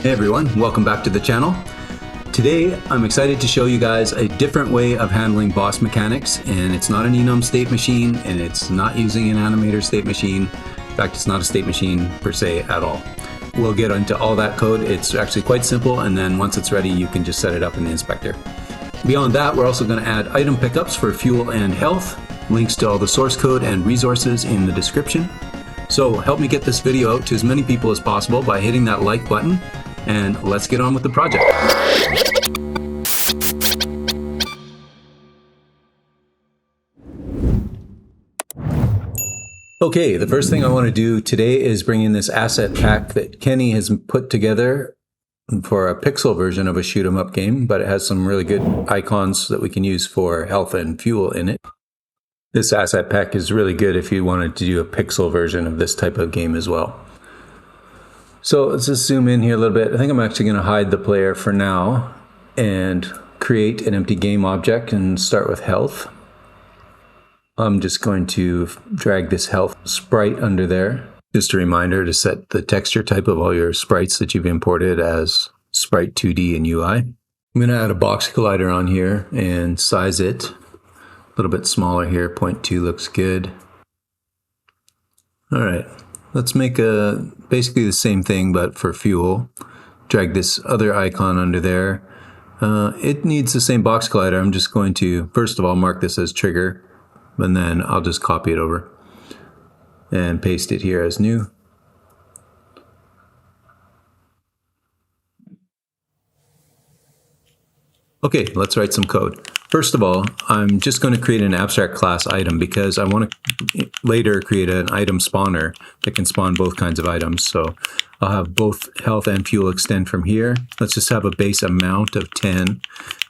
Hey everyone, welcome back to the channel. Today I'm excited to show you guys a different way of handling boss mechanics, and it's not an enum state machine and it's not using an animator state machine. In fact, it's not a state machine per se at all. We'll get into all that code. It's actually quite simple, and then once it's ready you can just set it up in the inspector. Beyond that, we're also going to add item pickups for fuel and health, links to all the source code and resources in the description. So help me get this video out to as many people as possible by hitting that like button, and let's get on with the project. Okay, the first thing I want to do today is bring in this asset pack that Kenny has put together for a pixel version of a shoot 'em up game, but it has some really good icons that we can use for health and fuel in it. This asset pack is really good if you wanted to do a pixel version of this type of game as well. So let's just zoom in here a little bit. I think I'm actually going to hide the player for now and create an empty game object and start with health. I'm just going to drag this health sprite under there. Just a reminder to set the texture type of all your sprites that you've imported as Sprite 2D and UI. I'm going to add a box collider on here and size it a little bit smaller here. 0.2 looks good. All right, let's make basically the same thing but for fuel. Drag this other icon under there. It needs the same box collider. I'm just going to first of all mark this as trigger, and then I'll just copy it over and paste it here as new. Okay, let's write some code. First of all, I'm just going to create an abstract class item because I want to later create an item spawner that can spawn both kinds of items. So I'll have both health and fuel extend from here. Let's just have a base amount of 10.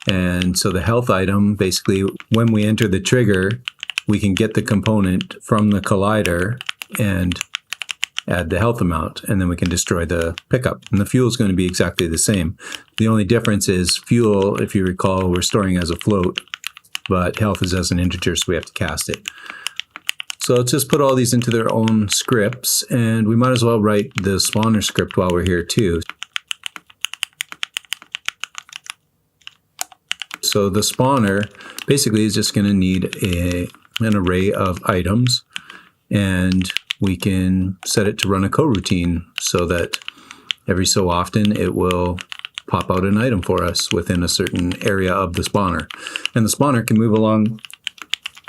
And so the health item, basically, when we enter the trigger, we can get the component from the collider and add the health amount, and then we can destroy the pickup. And the fuel is going to be exactly the same. The only difference is fuel, if you recall, we're storing as a float, but health is as an integer, so we have to cast it. So let's just put all these into their own scripts, and we might as well write the spawner script while we're here too. So the spawner basically is just going to need an array of items, and we can set it to run a coroutine so that every so often it will pop out an item for us within a certain area of the spawner. And the spawner can move along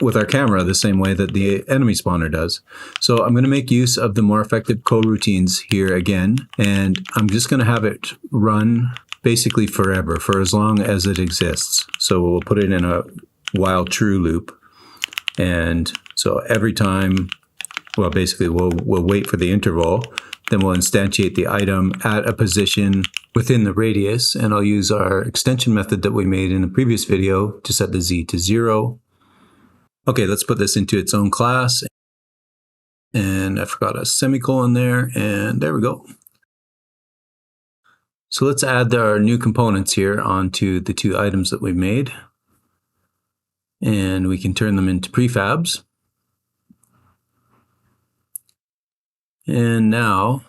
with our camera the same way that the enemy spawner does. So I'm going to make use of the more effective coroutines here again, and I'm just going to have it run basically forever, for as long as it exists. So we'll put it in a while true loop, and so every time, well, basically we'll wait for the interval, then we'll instantiate the item at a position within the radius, and I'll use our extension method that we made in the previous video to set the z to 0. Okay, let's put this into its own class, and I forgot a semicolon there, and there we go. So let's add our new components here onto the two items that we made, and we can turn them into prefabs. And now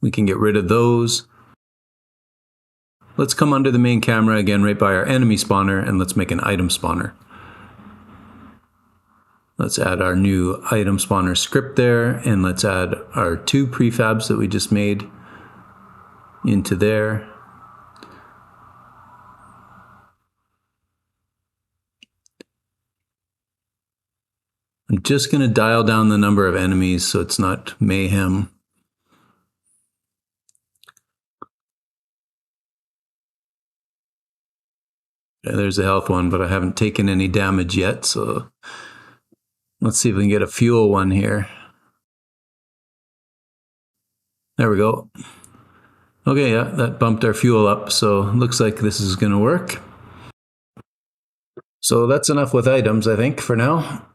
we can get rid of those. Let's come under the main camera again right by our enemy spawner, and let's make an item spawner. Let's add our new item spawner script there, and let's add our two prefabs that we just made into there. I'm just going to dial down the number of enemies so it's not mayhem. Yeah, there's a health one, but I haven't taken any damage yet, so let's see if we can get a fuel one here. There we go. Okay, yeah, that bumped our fuel up, so it looks like this is going to work. So that's enough with items, I think, for now.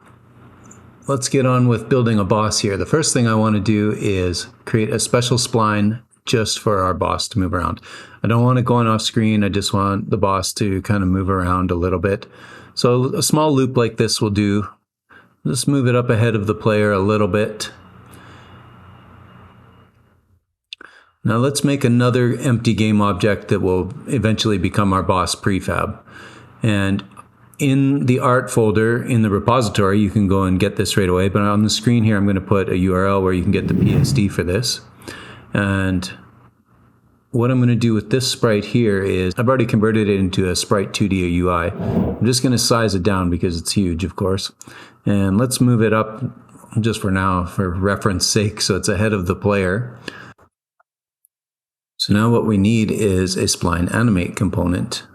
Let's get on with building a boss here. The first thing I want to do is create a special spline just for our boss to move around. I don't want it going off screen. I just want the boss to kind of move around a little bit. So a small loop like this will do. Just move it up ahead of the player a little bit. Now let's make another empty game object that will eventually become our boss prefab. And in the art folder in the repository, you can go and get this right away. But on the screen here, I'm going to put a URL where you can get the PSD for this. And what I'm going to do with this sprite here is I've already converted it into a sprite 2D or UI. I'm just going to size it down because it's huge, of course. And let's move it up just for now, for reference sake, so it's ahead of the player. So now what we need is a spline animate component.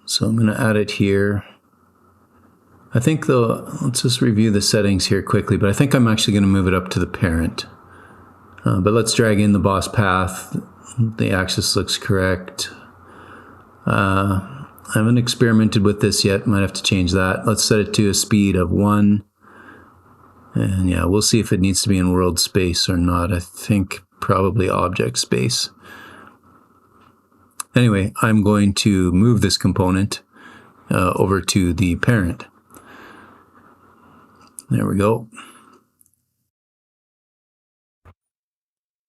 So I'm going to add it here. I think let's just review the settings here quickly, but I think I'm actually going to move it up to the parent. But let's drag in the boss path. The axis looks correct. I haven't experimented with this yet. Might have to change that. Let's set it to a speed of 1. And yeah, we'll see if it needs to be in world space or not. I think probably object space. Anyway, I'm going to move this component over to the parent. There we go.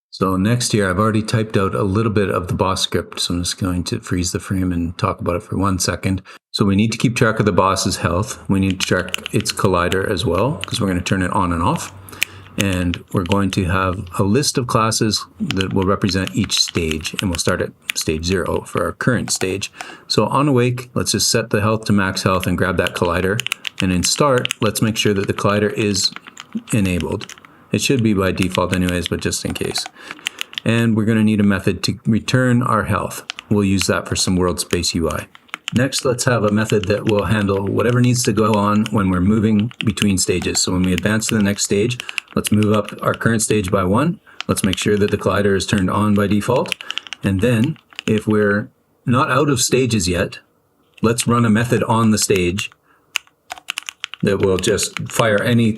So next here, I've already typed out a little bit of the boss script, so I'm just going to freeze the frame and talk about it for 1 second. So we need to keep track of the boss's health. We need to track its collider as well, because we're going to turn it on and off. And we're going to have a list of classes that will represent each stage, and we'll start at stage 0 for our current stage. So on awake, let's just set the health to max health and grab that collider. And in start, let's make sure that the collider is enabled. It should be by default anyways, but just in case. And we're going to need a method to return our health. We'll use that for some world space UI. Next, let's have a method that will handle whatever needs to go on when we're moving between stages. So when we advance to the next stage, let's move up our current stage by 1. Let's make sure that the collider is turned on by default. And then, if we're not out of stages yet, let's run a method on the stage that will just fire any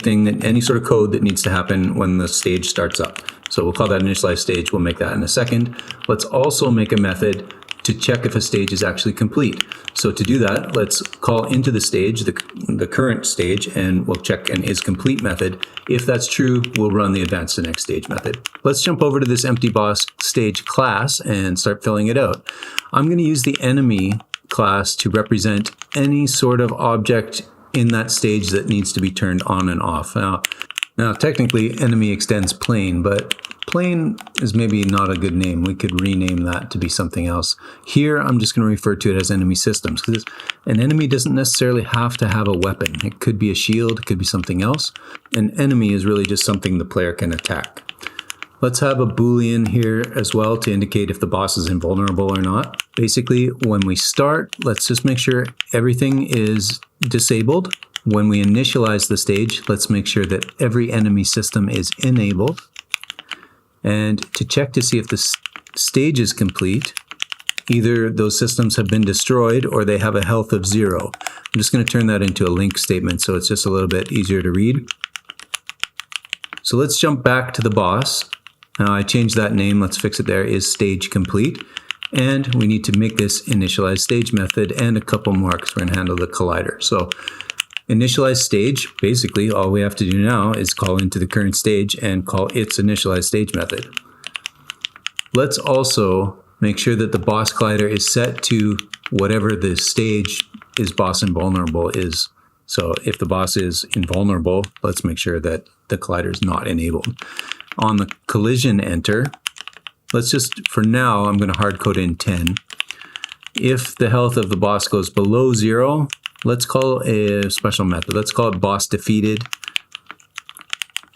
sort of code that needs to happen when the stage starts up. So we'll call that initialize stage. We'll make that in a second. Let's also make a method to check if a stage is actually complete. So to do that, let's call into the stage, the current stage, and we'll check an is complete method. If that's true, we'll run the advance to next stage method. Let's jump over to this empty boss stage class and start filling it out. I'm going to use the enemy class to represent any sort of object in that stage that needs to be turned on and off. Now technically enemy extends plane, but plane is maybe not a good name. We could rename that to be something else. Here I'm just going to refer to it as enemy systems, because an enemy doesn't necessarily have to have a weapon. It could be a shield, it could be something else. An enemy is really just something the player can attack. Let's have a Boolean here as well to indicate if the boss is invulnerable or not. Basically, when we start, let's just make sure everything is disabled. When we initialize the stage, let's make sure that every enemy system is enabled. And to check to see if the stage is complete, either those systems have been destroyed or they have a health of 0. I'm just going to turn that into a link statement so it's just a little bit easier to read. So let's jump back to the boss. Now I changed that name, let's fix it there, is stage complete. And we need to make this initialize stage method and a couple more because we're going to handle the collider. So initialize stage, basically all we have to do now is call into the current stage and call its initialize stage method. Let's also make sure that the boss collider is set to whatever the stage is boss invulnerable is. So if the boss is invulnerable, let's make sure that the collider is not enabled. On the collision enter, let's just, for now, I'm going to hard code in 10. If the health of the boss goes below 0, let's call a special method. Let's call it boss defeated.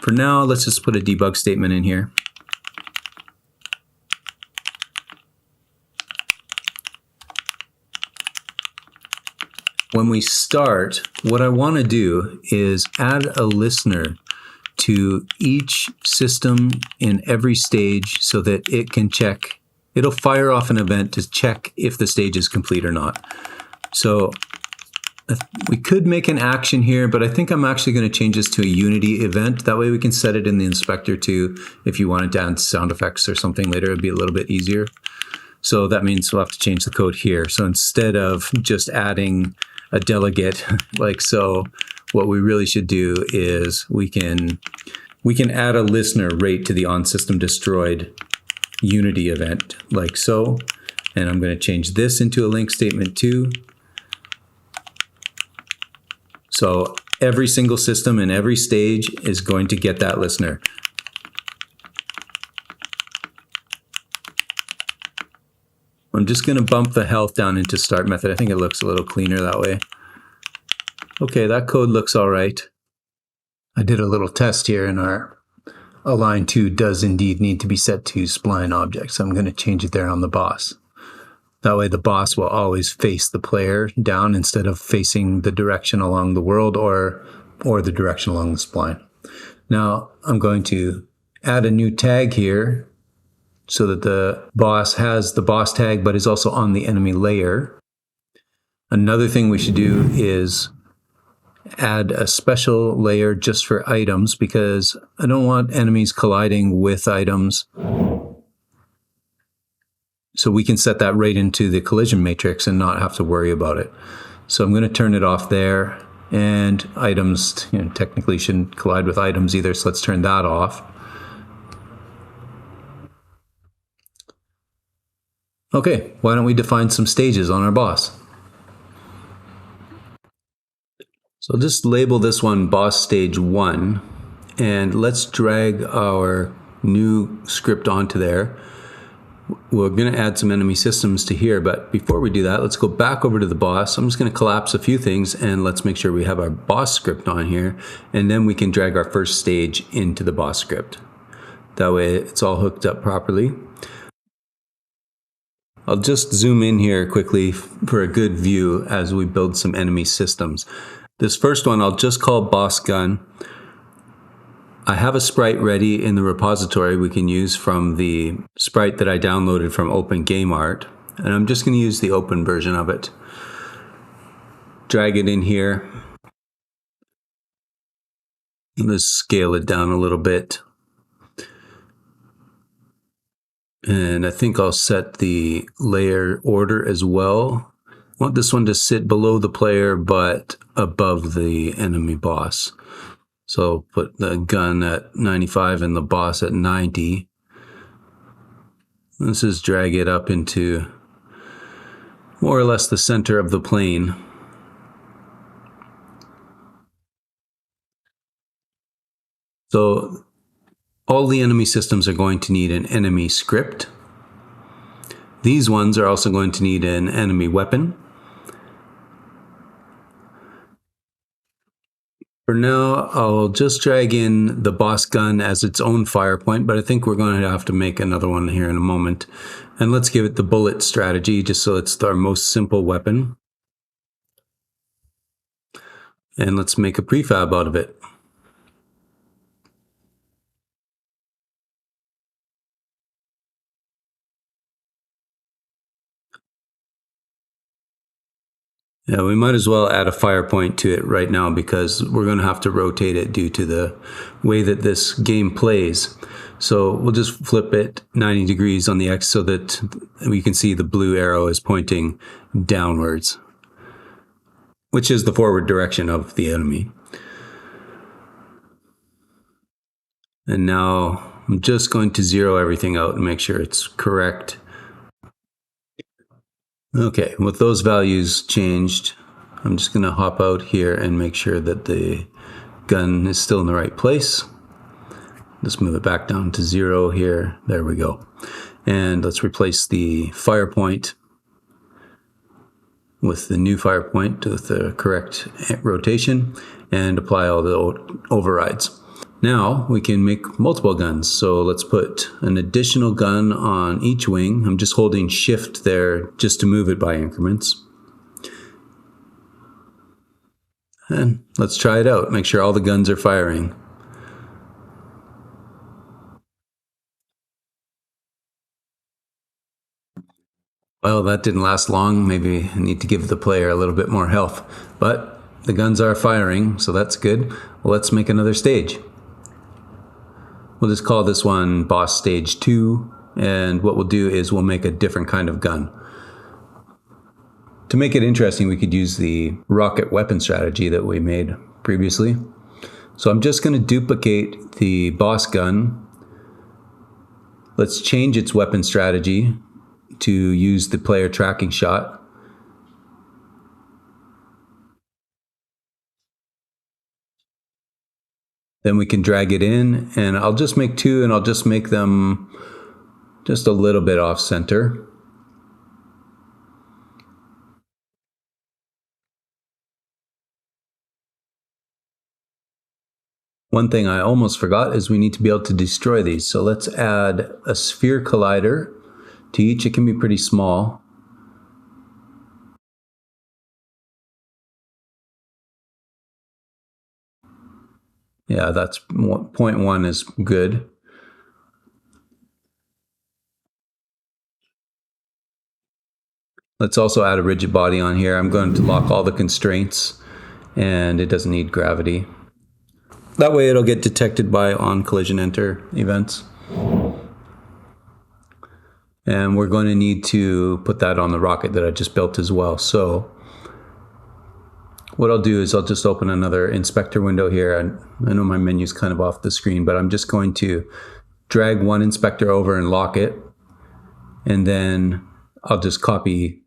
For now, let's just put a debug statement in here. When we start, what I want to do is add a listener to each system in every stage so that it can check, it'll fire off an event to check if the stage is complete or not. So we could make an action here, but I think I'm actually going to change this to a Unity event. That way we can set it in the inspector too. If you wanted to add sound effects or something later, it'd be a little bit easier. So that means we'll have to change the code here. So instead of just adding a delegate like so, what we really should do is we can we can add a listener right to the on-system destroyed Unity event, like so. And I'm going to change this into a link statement too. So every single system in every stage is going to get that listener. I'm just going to bump the health down into start method. I think it looks a little cleaner that way. Okay, that code looks all right. I did a little test here, and our align to does indeed need to be set to spline object. So I'm going to change it there on the boss. That way the boss will always face the player down instead of facing the direction along the world or the direction along the spline. Now I'm going to add a new tag here so that the boss has the boss tag but is also on the enemy layer. Another thing we should do is add a special layer just for items, because I don't want enemies colliding with items. So we can set that right into the collision matrix and not have to worry about it. So I'm going to turn it off there, and items technically shouldn't collide with items either, so let's turn that off. Okay, why don't we define some stages on our boss? So I'll just label this one boss stage 1, and let's drag our new script onto there. We're going to add some enemy systems to here, but before we do that, let's go back over to the boss. I'm just going to collapse a few things, and let's make sure we have our boss script on here, and then we can drag our first stage into the boss script. That way it's all hooked up properly. I'll just zoom in here quickly for a good view as we build some enemy systems. This first one I'll just call boss gun. I have a sprite ready in the repository we can use from the sprite that I downloaded from Open Game Art, and I'm just going to use the open version of it. Drag it in here. Let's scale it down a little bit. And I think I'll set the layer order as well. I want this one to sit below the player but above the enemy boss. So put the gun at 95 and the boss at 90. Let's just drag it up into more or less the center of the plane. So all the enemy systems are going to need an enemy script. These ones are also going to need an enemy weapon. For now, I'll just drag in the boss gun as its own fire point, but I think we're going to have to make another one here in a moment. And let's give it the bullet strategy, just so it's our most simple weapon. And let's make a prefab out of it. Yeah, we might as well add a fire point to it right now because we're going to have to rotate it due to the way that this game plays. So we'll just flip it 90 degrees on the X so that we can see the blue arrow is pointing downwards, which is the forward direction of the enemy. And now I'm just going to zero everything out and make sure it's correct. Okay, with those values changed, I'm just going to hop out here and make sure that the gun is still in the right place. Let's move it back down to 0 here. There we go. And let's replace the fire point with the new fire point with the correct rotation and apply all the overrides. Now we can make multiple guns. So let's put an additional gun on each wing. I'm just holding shift there just to move it by increments. And let's try it out. Make sure all the guns are firing. Well, that didn't last long. Maybe I need to give the player a little bit more health. But the guns are firing, so that's good. Well, let's make another stage. We'll just call this one boss stage 2, and what we'll do is we'll make a different kind of gun. To make it interesting, we could use the rocket weapon strategy that we made previously. So I'm just going to duplicate the boss gun. Let's change its weapon strategy to use the player tracking shot. Then we can drag it in, and I'll just make 2, and I'll just make them just a little bit off center. One thing I almost forgot is we need to be able to destroy these. So let's add a sphere collider to each. It can be pretty small. Yeah, that's 0.1 is good. Let's also add a rigid body on here. I'm going to lock all the constraints, and it doesn't need gravity. That way it'll get detected by on collision enter events. And we're going to need to put that on the rocket that I just built as well. So what I'll do is I'll just open another inspector window here. I know my menu's kind of off the screen, but I'm just going to drag one inspector over and lock it. And then I'll just copy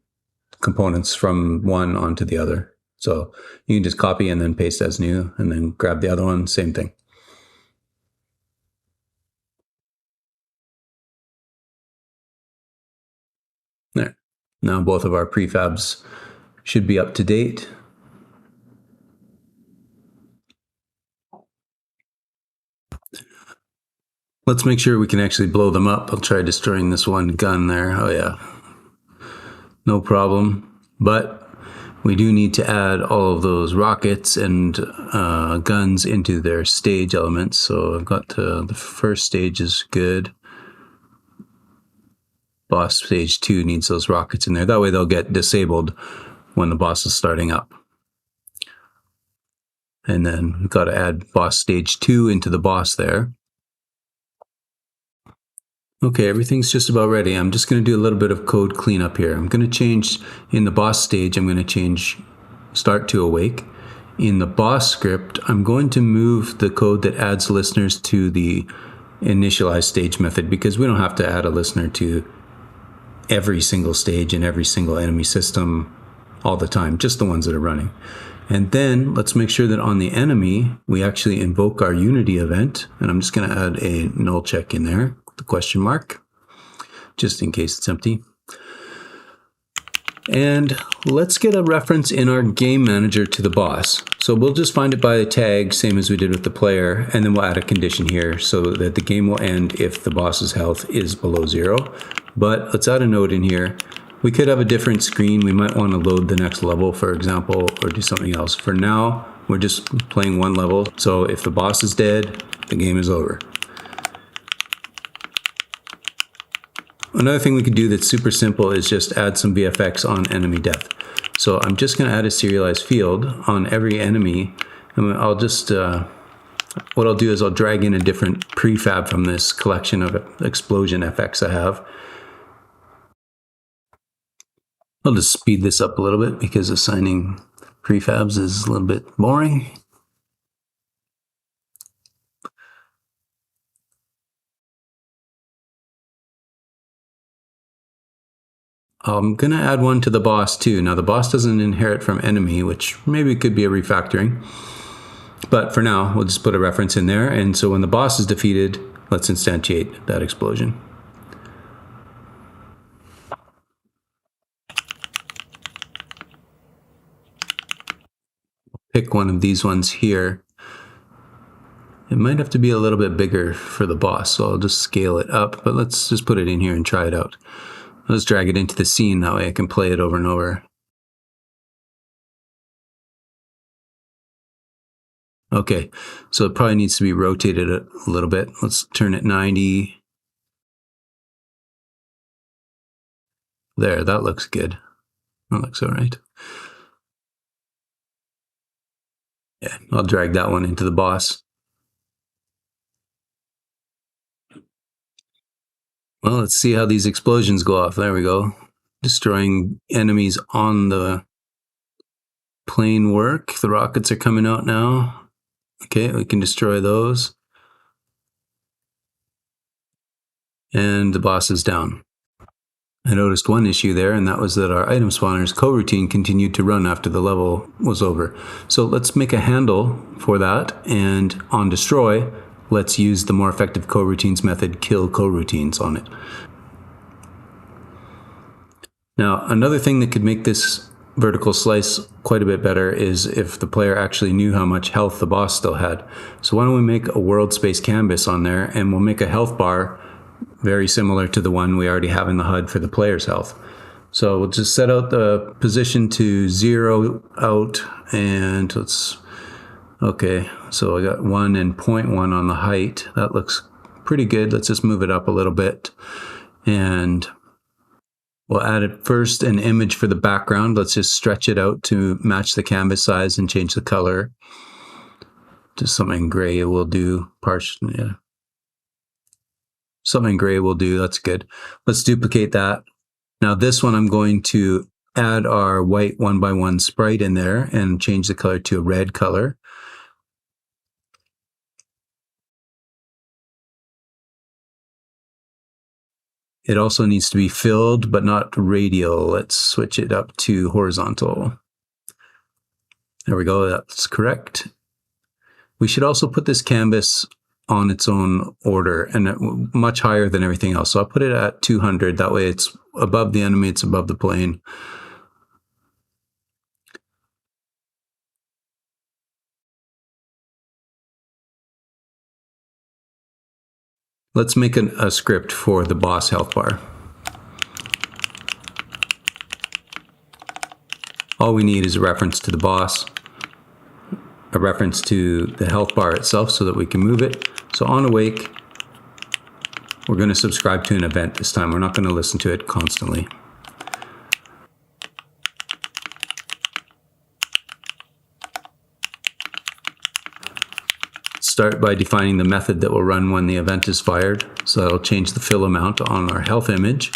components from one onto the other. So you can just copy and then paste as new, and then grab the other one, same thing. There. Now both of our prefabs should be up to date. Let's make sure we can actually blow them up. I'll try destroying this one gun there. Oh yeah, no problem. But we do need to add all of those rockets and guns into their stage elements. So I've got the first stage is good. Boss stage 2 needs those rockets in there. That way they'll get disabled when the boss is starting up. And then we've got to add boss stage 2 into the boss there. Okay, everything's just about ready. I'm just going to do a little bit of code cleanup here. I'm going to change in the boss stage, I'm going to change start to awake. In the boss script, I'm going to move the code that adds listeners to the initialize stage method, because we don't have to add a listener to every single stage and every single enemy system all the time, just the ones that are running. And then let's make sure that on the enemy, we actually invoke our Unity event. And I'm just going to add a null check in there, the question mark, just in case it's empty. And let's get a reference in our game manager to the boss. So we'll just find it by a tag, same as we did with the player, and then we'll add a condition here so that the game will end if the boss's health is below 0. But let's add a note in here. We could have a different screen. We might want to load the next level, for example, or do something else. For now, we're just playing one level. So if the boss is dead, the game is over. Another thing we could do that's super simple is just add some VFX on enemy death. So I'm just going to add a serialized field on every enemy. And I'll just, what I'll do is I'll drag in a different prefab from this collection of explosion FX I have. I'll just speed this up a little bit because assigning prefabs is a little bit boring. I'm going to add one to the boss too. Now the boss doesn't inherit from enemy, which maybe could be a refactoring. But for now, we'll just put a reference in there. And so when the boss is defeated, let's instantiate that explosion. Pick one of these ones here. It might have to be a little bit bigger for the boss, so I'll just scale it up, but let's just put it in here and try it out. Let's drag it into the scene, that way I can play it over and over. Okay, so it probably needs to be rotated a little bit. Let's turn it 90. There, that looks good. That looks all right. Yeah, I'll drag that one into the boss. Well, let's see how these explosions go off. There we go. Destroying enemies on the plane work. The rockets are coming out now. Okay, we can destroy those. And the boss is down. I noticed one issue there, and that was that our item spawner's coroutine continued to run after the level was over. So let's make a handle for that, and on destroy, let's use the more effective coroutines method, kill coroutines on it. Now, another thing that could make this vertical slice quite a bit better is if the player actually knew how much health the boss still had. So why don't we make a world space canvas on there, and we'll make a health bar very similar to the one we already have in the HUD for the player's health. So we'll just set out the position to 0 out, and okay, so I got 1 and 0.1 on the height. That looks pretty good. Let's just move it up a little bit, and we'll add it first an image for the background. Let's just stretch it out to match the canvas size and change the color to something gray. We'll do something gray will do. That's good. Let's duplicate that. Now this one, I'm going to add our white 1x1 sprite in there and change the color to a red color. It also needs to be filled, but not radial. Let's switch it up to horizontal. There we go. That's correct. We should also put this canvas on its own order and much higher than everything else. So I'll put it at 200. That way it's above the enemy, it's above the plane. Let's make a script for the boss health bar. All we need is a reference to the boss, a reference to the health bar itself so that we can move it. So on awake, we're going to subscribe to an event this time. We're not going to listen to it constantly. Start by defining the method that will run when the event is fired. So that'll change the fill amount on our health image.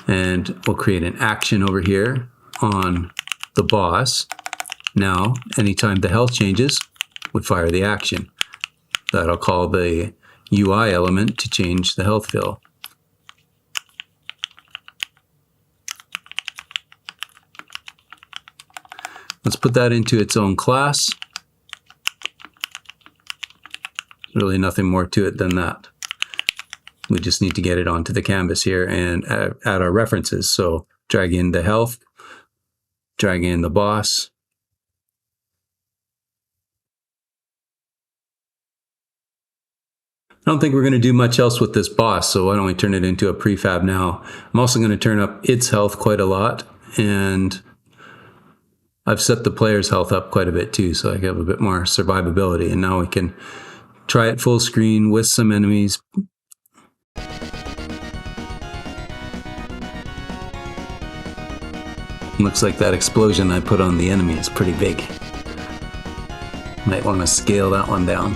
And we'll create an action over here on the boss. Now, anytime the health changes, we fire the action. That'll call the UI element to change the health fill. Let's put that into its own class. Really nothing more to it than that. We just need to get it onto the canvas here and add our references. So drag in the health, drag in the boss. I don't think we're going to do much else with this boss, so why don't we turn it into a prefab now. I'm also going to turn up its health quite a lot, and I've set the player's health up quite a bit too, so I have a bit more survivability, and now we can try it full screen with some enemies. Looks like that explosion I put on the enemy is pretty big. Might want to scale that one down.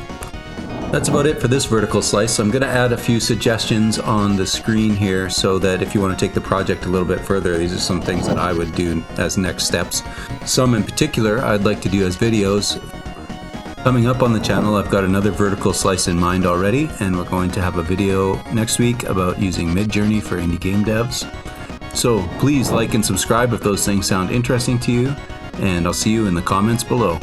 That's about it for this vertical slice. I'm going to add a few suggestions on the screen here so that if you want to take the project a little bit further, these are some things that I would do as next steps. Some in particular I'd like to do as videos. Coming up on the channel, I've got another vertical slice in mind already, and we're going to have a video next week about using Midjourney for indie game devs. So please like and subscribe if those things sound interesting to you, and I'll see you in the comments below.